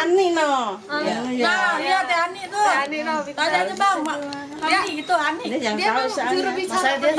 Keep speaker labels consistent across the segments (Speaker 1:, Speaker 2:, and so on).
Speaker 1: Ani no.
Speaker 2: Nah, lihat Teh Ani tuh. Teh Ani no. Tanya aja Bang, Ani gitu Ani.
Speaker 1: Dia jangan tahu soalnya.
Speaker 3: Masa dia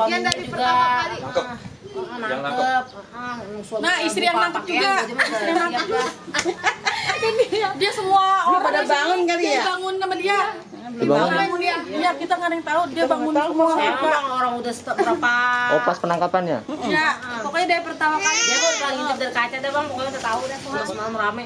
Speaker 2: Yang dari pertama kali.
Speaker 4: Yang nangkep.
Speaker 2: Nah, istri yang nangkep juga. Istri yang nangkep. Dia semua orang
Speaker 1: pada bangun kali ya?
Speaker 2: Dia bangun sama dia.
Speaker 5: Dibangun.
Speaker 2: Dia. Iya, kita nggak ada yang tahu dia bangun semua.
Speaker 3: orang udah berapa?
Speaker 5: Oh, pas penangkapannya.
Speaker 2: Ya, pokoknya dari pertama kali.
Speaker 3: Dia tuh paling ngintip dari kaca deh bang, pokoknya udah tahu deh semua semalam rame.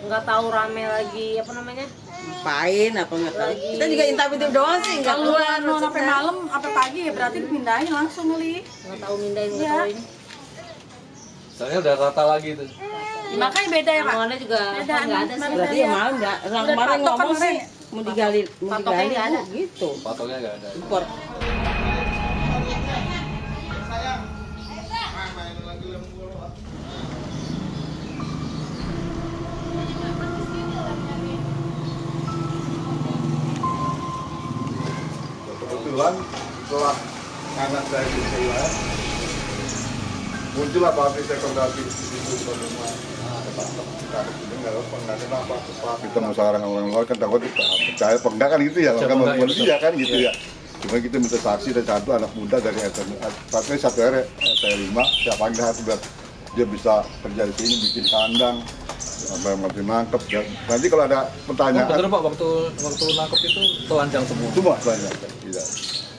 Speaker 3: Nggak tahu rame lagi apa namanya?
Speaker 1: Ngapain apa nggak tahu. Kita juga intip doang sih nggak
Speaker 2: Kalau
Speaker 1: keluar.
Speaker 2: mau sampai malam, sampai pagi ya berarti dipindahin langsung kali.
Speaker 3: Nggak tahu mindahin, nggak tahu ini.
Speaker 4: Soalnya udah rata lagi tuh.
Speaker 2: Makanya beda ya Pak.
Speaker 3: Omongannya juga
Speaker 2: Beda,
Speaker 3: nggak ada sih.
Speaker 1: Berarti ya malam nggak. Orang
Speaker 2: Udah
Speaker 1: kemarin
Speaker 2: patok kan
Speaker 1: ngomong sih
Speaker 2: kemarin.
Speaker 1: mau digali
Speaker 3: Patoknya nggak ada.
Speaker 1: gitu.
Speaker 4: Patoknya nggak ada.
Speaker 1: Impor.
Speaker 6: Kebetulan setelah anak saya kehilangan muncullah pabrik rekomendasi di situ rumah kita musyawarah orang luar kan takut percaya apa enggak kan gitu ya kan manusia kan gitu ya cuma kita minta saksi dan satu anak muda dari satu RT 5 siapa panggil satu biar dia bisa kerja di sini bikin kandang apa yang masih nangkep nanti kalau ada pertanyaan
Speaker 4: Betul Pak, waktu nangkep itu telanjang semua.
Speaker 6: semua banyak tidak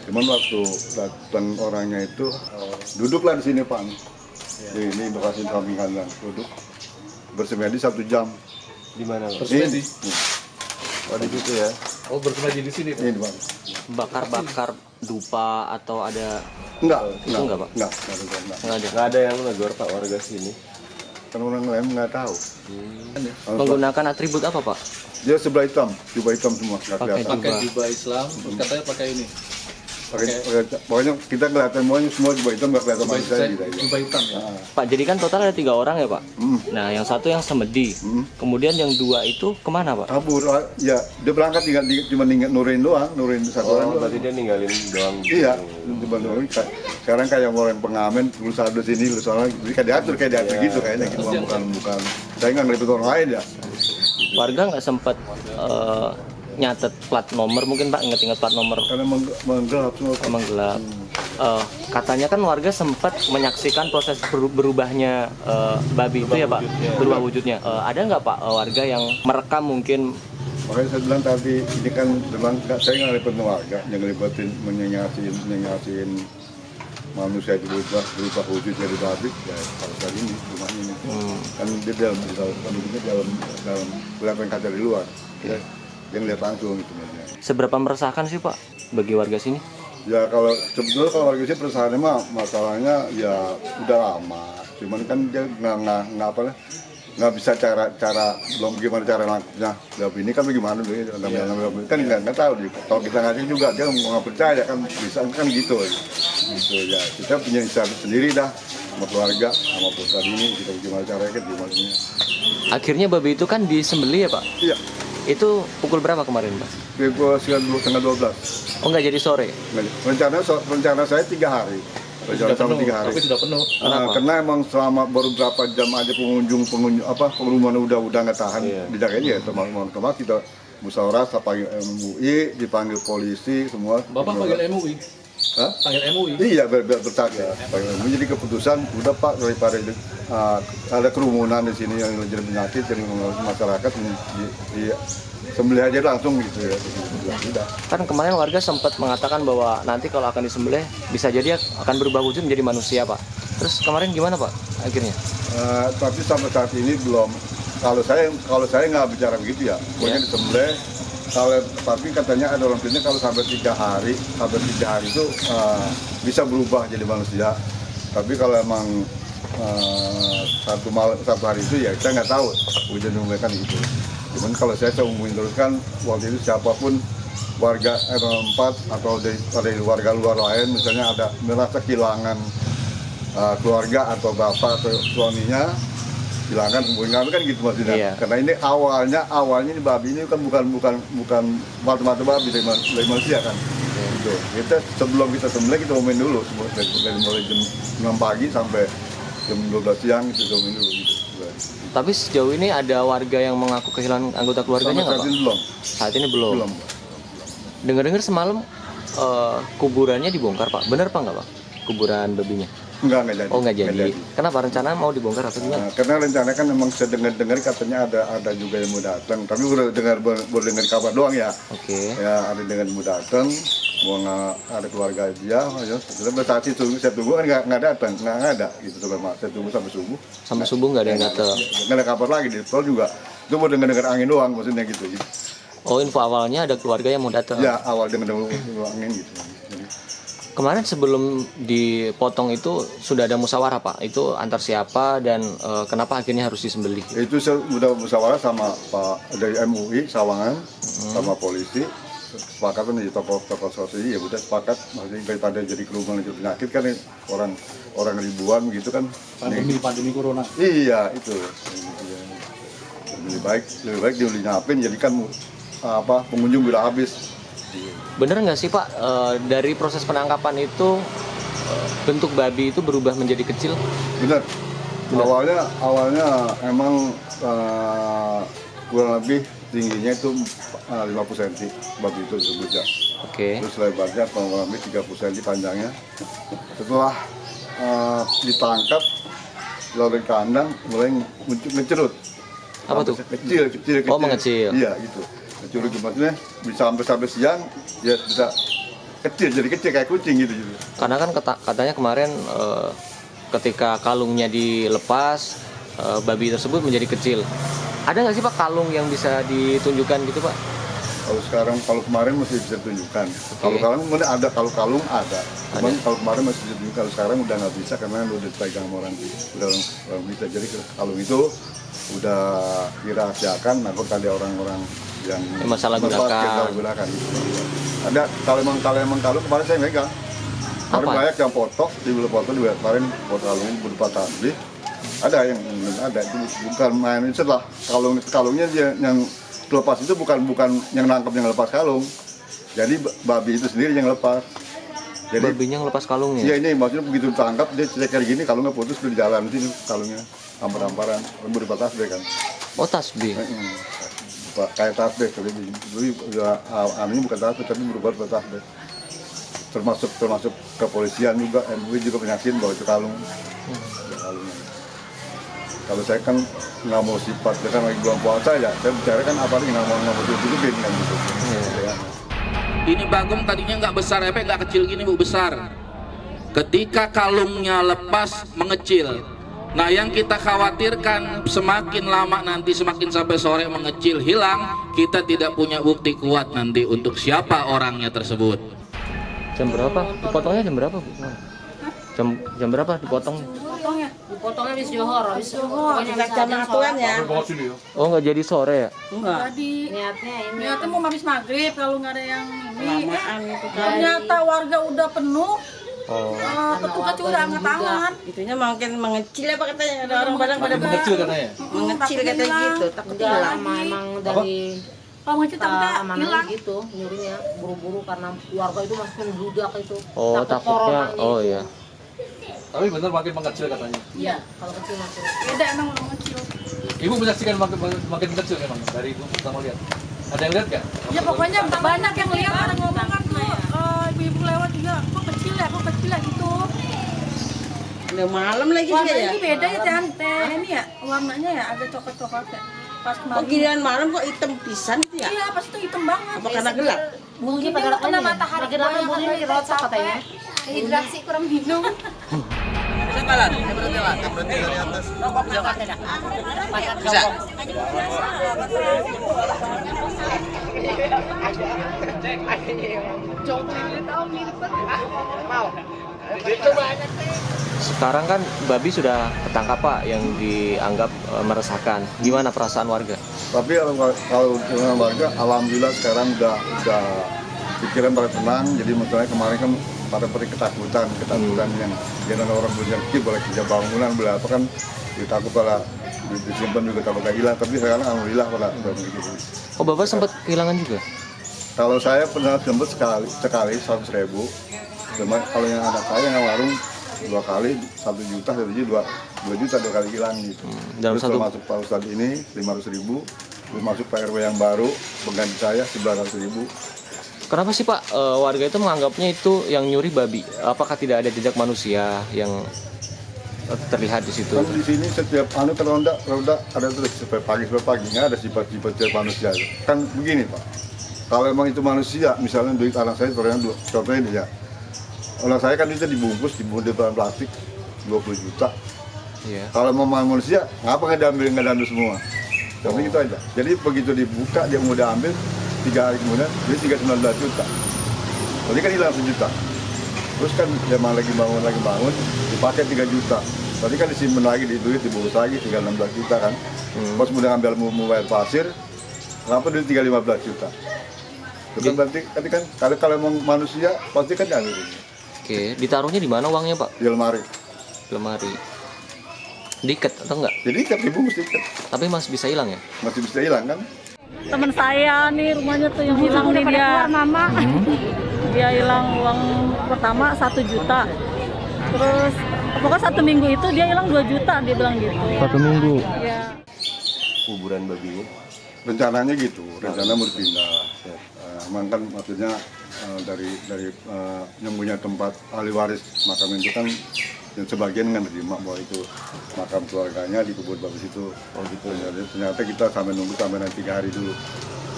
Speaker 6: cuman waktu datang orangnya itu duduklah di sini Pak ini lokasi samping kandang duduk bersemedi 1 jam
Speaker 7: Di mana, Bang?
Speaker 4: Bersemedi.
Speaker 7: Oh, di situ ya.
Speaker 4: Oh, bersemedi di sini.
Speaker 6: ini Pak
Speaker 5: Bakar-bakar dupa atau ada
Speaker 6: enggak
Speaker 5: Pak?
Speaker 6: enggak
Speaker 5: nggak ada.
Speaker 7: Nggak ada yang negor Pak warga sini.
Speaker 6: kan orang lain nggak tahu
Speaker 5: Menggunakan atribut apa Pak?
Speaker 6: dia sebelah hitam jubah hitam semua nggak
Speaker 5: Pakai
Speaker 6: kelihatan
Speaker 4: Pakai jubah Islam, terus katanya pakai ini.
Speaker 6: pokoknya kita kelihatan semuanya semua jubah hitam nggak kelihatan
Speaker 4: Jubah,
Speaker 6: manusia gitu
Speaker 4: jubah hitam ya.
Speaker 5: Pak, jadi kan total ada 3 orang ya Pak? Nah, yang satu yang semedi. Kemudian yang 2 itu kemana Pak?
Speaker 6: kabur ya dia berangkat cuma nurin doang nurin satu orang
Speaker 7: Oh,
Speaker 6: doang
Speaker 7: berarti dia ninggalin doang.
Speaker 6: iya cuma nurin sekarang kayak orang pengamen lu saldo sini lu soalnya kayak diatur gitu kayaknya gitu bukan saya nggak ngelipet orang lain ya
Speaker 5: Warga nggak sempat nyatet plat nomor mungkin Pak, ingat-ingat plat nomor
Speaker 6: karena menggelap semua
Speaker 5: emang gelap. Katanya kan warga sempat menyaksikan proses berubahnya babi itu ya Pak, berubah wujudnya. Ada nggak Pak warga yang merekam mungkin?
Speaker 6: makanya saya bilang tadi ini kan memang saya nggak ngelipetin warga yang ngelipetin menyenyasin manusia itu berubah wujud jadi babi ya kalau kali ini rumah ini kan dia dalam kelihatan kaca di luar ya yang lihat langsung gitu ya.
Speaker 5: Seberapa meresahkan sih Pak bagi warga sini?
Speaker 6: Ya kalau sebetulnya kalau warga sini perusahaannya mah masalahnya ya udah lama cuman kan dia nggak bisa cara belum gimana cara lakunya ini kan bagaimana kan nggak tahu kalau kita ngasih juga dia nggak percaya kan bisa kan gitu ya kita punya inisiatif sendiri dah sama keluarga sama perusahaan ini kita gimana caranya kan gimana
Speaker 5: Akhirnya babi itu kan disembelih ya Pak?
Speaker 6: iya
Speaker 5: Itu pukul berapa kemarin Pak?
Speaker 6: sekitar setengah 12
Speaker 5: Oh nggak jadi sore?
Speaker 6: rencana saya 3 hari
Speaker 4: Sudah
Speaker 6: selama
Speaker 4: penuh,
Speaker 6: 3 hari
Speaker 4: tapi sudah penuh.
Speaker 6: karena emang selama baru berapa jam aja pengunjung pengumuman udah nggak tahan dijaganya ya teman-teman kita musyawarah panggil MUI dipanggil polisi semua
Speaker 4: Bapak panggil MUI.
Speaker 6: Hah?
Speaker 4: Panggil MUI.
Speaker 6: Iya bersaksi panggil MUI jadi keputusan udah Pak daripada ada kerumunan di sini yang jadi penyakit jadi masyarakat di sembelih aja langsung gitu ya. Udah.
Speaker 5: Kan kemarin warga sempat mengatakan bahwa nanti kalau akan disembelih bisa jadi akan berubah wujud menjadi manusia Pak. Terus kemarin gimana Pak akhirnya?
Speaker 6: Tapi sampai saat ini belum. Kalau saya nggak bicara begitu ya. Pokoknya disembelih. Tapi katanya ada orang bilang kalau sampai 3 hari itu bisa berubah jadi manusia. Tapi kalau emang satu hari itu ya kita nggak tahu. Ujian kan gitu. Cuman kalau saya umumnya terus kan waktu itu siapapun warga RW4 atau dari warga luar lain misalnya ada merasa kehilangan keluarga atau bapak atau suaminya kehilangan hubungan kami kan gitu maksudnya.
Speaker 5: Iya.
Speaker 6: Karena ini awalnya ini babi ini kan bukan mata-mata babi dari manusia kan. Gitu. Sebelum kita sembelih kita omen dulu dari mulai jam 6 pagi sampai jam 12 siang itu omen dulu gitu.
Speaker 5: Tapi sejauh ini ada warga yang mengaku kehilangan anggota keluarganya nggak, Pak?
Speaker 6: Saat ini belum.
Speaker 5: Saat ini belum.
Speaker 6: Belum.
Speaker 5: Dengar-dengar semalam kuburannya dibongkar, Pak. Benar Pak nggak, Pak? Kuburan babinya?
Speaker 6: Enggak jadi.
Speaker 5: Oh, nggak jadi. Kenapa rencana mau dibongkar atau gimana?
Speaker 6: Nah, karena rencananya kan memang saya dengar katanya ada juga yang mau datang. Tapi baru dengar kabar doang ya.
Speaker 5: Oke.
Speaker 6: Ya ada dengan mau datang, mau ada keluarga dia. Ya, saat itu saya tunggu kan nggak datang, nggak ada gitu sebenarnya. Saya tunggu sampai subuh.
Speaker 5: Sampai subuh nggak ada yang datang.
Speaker 6: Nggak ada kabar lagi di tol juga. Itu mau dengar angin doang maksudnya gitu.
Speaker 5: Oh, info awalnya ada keluarga yang mau datang.
Speaker 6: Ya awal dengar angin gitu. Jadi,
Speaker 5: Kemarin sebelum dipotong itu sudah ada musyawarah, Pak. Itu antar siapa dan kenapa akhirnya harus disembelih?
Speaker 6: itu saya udah musyawarah sama Pak dari MUI Sawangan sama polisi. Sepakat kan di tokoh-tokoh sosial ya udah sepakat maksudnya daripada jadi kerumunan itu penyakit kan orang ribuan gitu kan.
Speaker 4: Pandemi corona.
Speaker 6: Iya itu. Lebih baik dinyapin jadi kan pengunjung udah habis.
Speaker 5: Bener nggak sih, Pak, dari proses penangkapan itu bentuk babi itu berubah menjadi kecil?
Speaker 6: Benar. Awalnya emang kurang lebih tingginya itu 50 cm babi itu sebutnya.
Speaker 5: Oke.
Speaker 6: Terus lebarnya kurang lebih 30 cm panjangnya. Setelah ditangkap lalu di kandang mulai mencerut.
Speaker 5: Apa tuh?
Speaker 6: Kecil.
Speaker 5: Oh, mengecil.
Speaker 6: Iya gitu. Kecil maksudnya bisa sampai siang ya bisa kecil jadi kecil kayak kucing gitu.
Speaker 5: Karena kan katanya kemarin ketika kalungnya dilepas babi tersebut menjadi kecil. Ada nggak sih Pak kalung yang bisa ditunjukkan gitu Pak?
Speaker 6: Kalau kemarin masih bisa ditunjukkan. Kalau kalung ada, kalau kalung ada. Cuman kalau kemarin masih bisa ditunjukkan, kalau sekarang udah nggak bisa karena udah dipegang sama orang udah bisa. Jadi kalung itu udah dirahasiakan, takut ada orang-orang yang
Speaker 5: masalah gunakan.
Speaker 6: Ada kalau emang kalung kemarin saya megang. Kemarin banyak yang foto di foto juga kemarin foto kalung berupa tasbih. Ada yang ada itu bukan main itu lah kalungnya dia yang lepas itu bukan yang nangkep yang lepas kalung. Jadi babi itu sendiri yang lepas. Jadi
Speaker 5: babinya yang lepas kalungnya.
Speaker 6: Iya ini maksudnya begitu tangkap dia ceker gini kalungnya putus di jalan sini kalungnya hampar-hamparan berupa tasbih kan.
Speaker 5: Oh tasbih.
Speaker 6: Kayak tasbih tapi ini bukan tasbih tapi berupa tasbih. Termasuk kepolisian juga MUI juga penyaksiin bahwa itu kalung. Kalungnya. Kalau saya kan nggak mau sifat, ya kan lagi bulan puasa ya, saya bicara kan apa lagi nggak mau tutupin kan gitu. Ya.
Speaker 8: Ini bagong tadinya nggak besar, nggak kecil gini Bu, besar. Ketika kalungnya lepas mengecil. Nah yang kita khawatirkan semakin lama nanti semakin sampai sore mengecil hilang, kita tidak punya bukti kuat nanti untuk siapa orangnya tersebut.
Speaker 5: Jam berapa? Dipotongnya jam berapa Bu? Jam berapa dipotongnya?
Speaker 3: Dipotongnya habis johor, pokoknya
Speaker 1: jam atuan ya.
Speaker 5: Oh nggak jadi sore ya?
Speaker 1: Enggak.
Speaker 2: Jadi
Speaker 3: niatnya
Speaker 2: mau habis maghrib kalau nggak ada yang ini.
Speaker 1: Lamaan itu kan.
Speaker 2: Ternyata warga udah penuh.
Speaker 5: Oh.
Speaker 2: Petugas juga udah angkat tangan.
Speaker 1: Itunya makin mengecil apa katanya ada orang badan pada
Speaker 4: Mengecil katanya.
Speaker 1: mengecil katanya gitu, takut
Speaker 3: udah
Speaker 1: hilang.
Speaker 3: lama emang dari
Speaker 2: Kalau mengecil takutnya
Speaker 3: amanah
Speaker 2: hilang.
Speaker 3: gitu nyurinya buru-buru karena warga itu masih membludak itu.
Speaker 5: Oh
Speaker 3: Takut
Speaker 5: takutnya.
Speaker 3: coronanya
Speaker 5: Oh
Speaker 3: itu.
Speaker 5: iya.
Speaker 4: Tapi benar makin mengecil katanya.
Speaker 3: Iya, kalau kecil masih.
Speaker 2: Beda emang kalau mengecil.
Speaker 4: Ibu menyaksikan makin kecil memang dari ibu pertama lihat. Ada yang lihat nggak?
Speaker 2: Ya pokoknya banyak yang lihat ada ngomong kan tuh ibu-ibu lewat juga kok kecil ya gitu.
Speaker 1: Udah malam lagi sih
Speaker 2: Warna
Speaker 1: ya.
Speaker 2: ini beda ya teh ini ya warnanya ya agak coklat-coklat ya. Pas
Speaker 1: Kok
Speaker 2: kemarin.
Speaker 1: giliran malam kok hitam pisan itu ya?
Speaker 2: Iya pas itu hitam banget.
Speaker 1: Apa karena gelap?
Speaker 3: Mungkin
Speaker 2: Mungkin dia kena matahari
Speaker 3: makin lama bulunya makin rosak katanya.
Speaker 2: Hidrasi kurang minum.
Speaker 5: Sekarang kan babi sudah ketangkap Pak yang dianggap meresahkan. Gimana perasaan warga?
Speaker 6: Tapi kalau warga, alhamdulillah sekarang udah pikiran pada tenang. Jadi masalahnya kemarin kan pada ketakutan yang jangan orang berjangkit boleh kerja bangunan boleh apa kan ditakut pada disimpan juga takut hilang. Tapi sekarang alhamdulillah pada begitu.
Speaker 5: Oh Bapak sempat kehilangan juga?
Speaker 6: Kalau saya pernah sempat sekali 100.000. Cuma kalau yang anak saya yang warung dua kali 1 juta, jadi 2 juta 2 kali hilang gitu.
Speaker 5: Dalam
Speaker 6: Terus
Speaker 5: satu
Speaker 6: masuk Pak Ustadz ini 500.000, terus masuk Pak RW yang baru pengganti saya 900.000.
Speaker 5: Kenapa sih Pak warga itu menganggapnya itu yang nyuri babi? Apakah tidak ada jejak manusia yang terlihat di situ?
Speaker 6: Kan di sini setiap ronda ada terus sampai pagi nggak ada sifat-sifat manusia. Kan begini Pak, kalau emang itu manusia, misalnya duit anak saya contohnya ini ya, anak saya kan itu dibungkus di dalam plastik 20 juta.
Speaker 5: Iya.
Speaker 6: Kalau mau manusia, ngapa nggak diambil semua? Tapi itu aja. Jadi begitu dibuka dia mau diambil 3 hari kemudian dia 19 juta. Tadi kan hilang 1 juta. Terus kan dia lagi bangun dipakai 3 juta. Tadi kan disimpan lagi di duit dibungkus lagi tinggal 16 juta kan. Pas kemudian ambil mobile pasir, kenapa dia tinggal 15 juta? Itu kan berarti kan kalau emang manusia pasti kan diambil ini.
Speaker 5: Oke, ditaruhnya di mana uangnya Pak?
Speaker 6: Di lemari.
Speaker 5: Lemari. Diikat atau enggak?
Speaker 6: Jadi ikat dibungkus ikat.
Speaker 5: Tapi masih bisa hilang ya?
Speaker 6: Masih bisa hilang kan?
Speaker 2: Teman saya nih rumahnya tuh yang hilang nih dia. Mama. Dia hilang uang pertama 1 juta. Terus pokoknya 1 minggu itu dia hilang 2 juta dia bilang gitu.
Speaker 5: 1 minggu.
Speaker 2: Iya.
Speaker 7: Kuburan babinya.
Speaker 6: Rencananya gitu, rencana mau dipindah. Emang kan maksudnya dari yang punya tempat ahli waris makam itu kan yang sebagian kan terima bahwa itu makam keluarganya di kebun bagus itu.
Speaker 7: Oh gitu.
Speaker 6: Jadi ternyata kita sampai nunggu sampai nanti 3 hari dulu.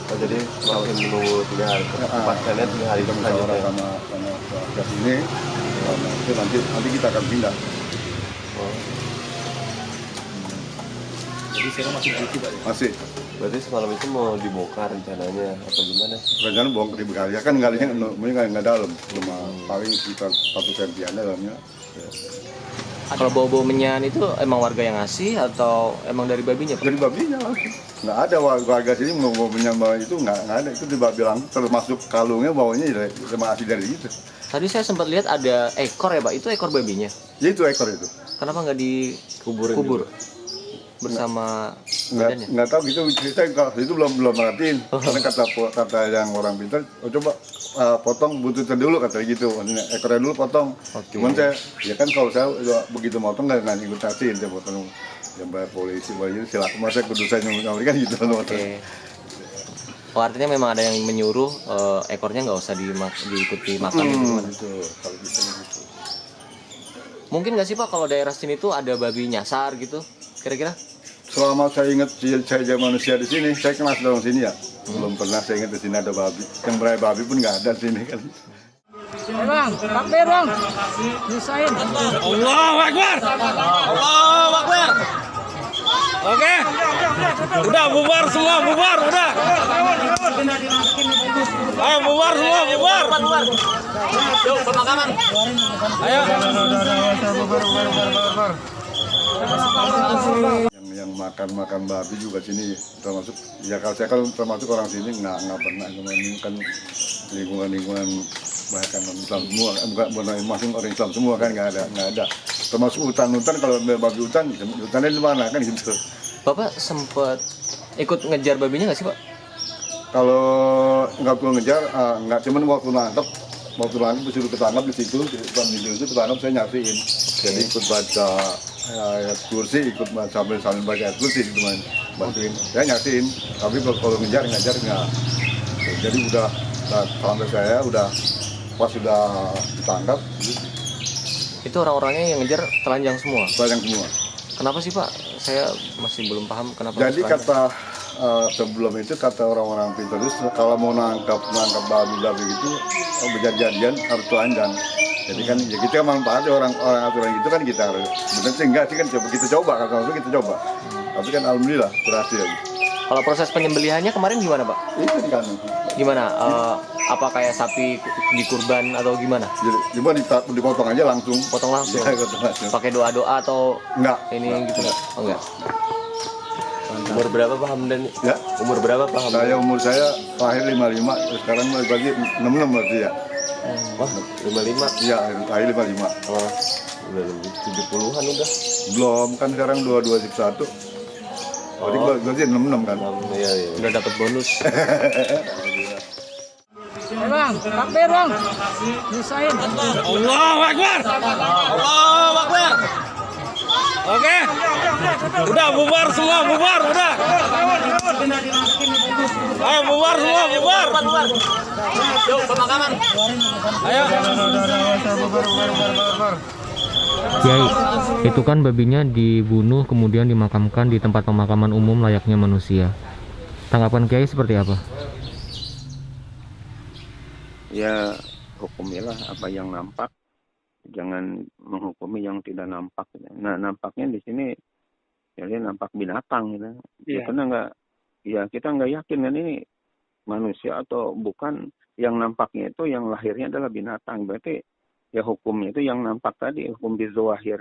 Speaker 7: Oh, jadi masih menunggu 3 hari. Tempatkannya 3 hari
Speaker 6: Kita musyawarah
Speaker 7: selanjutnya.
Speaker 6: sama keluarga sini. Nanti kita akan pindah.
Speaker 4: Jadi sekarang masih begitu Pak ya?
Speaker 6: Masih.
Speaker 7: Berarti semalam itu mau dibongkar rencananya apa gimana?
Speaker 6: Rencana bongkar di Bekasi kan galinya nggak dalam, cuma paling sekitar 1 sentian dalamnya.
Speaker 5: Kalau bau-bau menyan itu emang warga yang ngasih atau emang dari babinya Pak?
Speaker 6: Jadi babinya langsung. Nggak ada warga sini mau menyambal itu nggak ada, itu bilang termasuk kalungnya bawanya cuma asli dari itu.
Speaker 5: Tadi saya sempat lihat ada ekor ya Pak, itu ekor babinya.
Speaker 6: Ya itu ekor itu.
Speaker 5: Kenapa nggak dikubur bersama badannya?
Speaker 6: Nggak tahu gitu, kita itu belum merhatiin. Karena kata yang orang pintar, coba potong buntutnya dulu katanya gitu, ekornya dulu potong.
Speaker 5: Oke.
Speaker 6: Cuman saya, ya kan kalau saya begitu motong nggak ikut kasihin, saya potong yang bayar polisi, bayar silakan, masa kudu saya kan gitu.
Speaker 5: Oke. Oh, artinya memang ada yang menyuruh ekornya nggak usah diikuti makan gitu gimana?
Speaker 6: Gitu, kalau gitu.
Speaker 5: Mungkin nggak sih Pak kalau daerah sini tuh ada babi nyasar gitu, kira-kira?
Speaker 6: Selama saya ingat saya jadi manusia di sini, saya kenal dalam sini ya. Belum pernah saya ingat di sini ada babi. Yang berai babi pun nggak ada di sini kan.
Speaker 2: Bang, takbir bang. Nyusahin.
Speaker 8: Allahu Akbar. Allahu Akbar. Oke. Udah bubar semua, bubar udah. Ayo bubar semua, bubar. Yuk, pemakaman. Ayo.
Speaker 6: Yang makan babi juga sini termasuk ya kalau saya termasuk orang sini nggak pernah kan lingkungan bahkan non Islam semua bukan masing orang Islam semua kan nggak ada termasuk hutan kalau babi hutannya di mana kan gitu.
Speaker 5: Bapak sempat ikut ngejar babinya nggak sih Pak?
Speaker 6: Kalau nggak perlu ngejar nggak cuman waktu nangkep disuruh ketangkap di situ ketangkap saya nyasihin. Jadi ikut baca ayat kursi, ikut sambil baca ayat kursi gitu bantuin. Saya nyasihin, tapi kalau ngejar nggak. Jadi udah sampai saya udah pas sudah ditangkap.
Speaker 5: Itu orang-orangnya yang ngejar telanjang semua?
Speaker 6: Telanjang semua.
Speaker 5: Kenapa sih Pak? Saya masih belum paham kenapa.
Speaker 6: Jadi kata sebelum itu kata orang-orang pintar itu kalau mau nangkap babi itu berjanjian harus telanjang. Jadi kan ya kita manfaatnya orang aturan itu kan kita harus benar sih enggak sih kan kita coba kan kita coba. Tapi kan alhamdulillah berhasil.
Speaker 5: Kalau proses penyembelihannya kemarin gimana Pak?
Speaker 6: Itu kan.
Speaker 5: Gimana? Apa kayak sapi dikurban atau gimana?
Speaker 6: Jadi dipotong aja langsung.
Speaker 5: Potong langsung?
Speaker 6: Ya, potong langsung.
Speaker 5: Pakai doa-doa atau
Speaker 6: enggak?
Speaker 5: Ini gitu enggak? Oh enggak.
Speaker 7: Umur berapa Pak Hamdan?
Speaker 6: Ya.
Speaker 7: Umur berapa Pak Hamdan?
Speaker 6: Umur saya lahir 55, sekarang bagi 66 berarti ya.
Speaker 7: Wah, 55?
Speaker 6: Iya, lahir 55.
Speaker 7: Oh, udah lebih 70-an udah.
Speaker 6: Belum, kan sekarang 22 Berarti 66 kan?
Speaker 7: Iya.
Speaker 5: Udah dapat bonus.
Speaker 2: Bang, takbir bang. Nisain.
Speaker 9: Allahu Akbar. Allahu Akbar. Oke. Udah bubar semua, bubar, udah. Ayo bubar semua, bubar. Yuk, pemakaman. Ayo.
Speaker 10: Kiai, itu kan babinya dibunuh kemudian dimakamkan di tempat pemakaman umum layaknya manusia. Tanggapan Kiai seperti apa?
Speaker 7: Ya hukumilah apa yang nampak, jangan menghukumi yang tidak nampak. Nah nampaknya di sini jadi nampak binatang gitu. Ya, karena kita nggak yakin kan ini manusia atau bukan. Yang nampaknya itu yang lahirnya adalah binatang, berarti ya hukumnya itu yang nampak tadi, hukum bizoahir.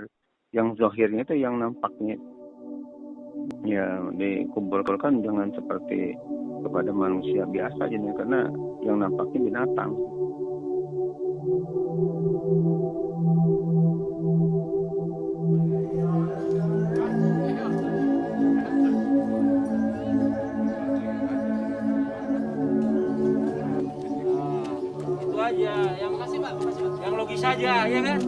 Speaker 7: Yang zohirnya itu yang nampaknya. Ya dikumpulkan jangan seperti kepada manusia biasa jadi karena yang nampaknya binatang.
Speaker 9: Itu aja, yang makasih Pak, yang logis saja, ya kan?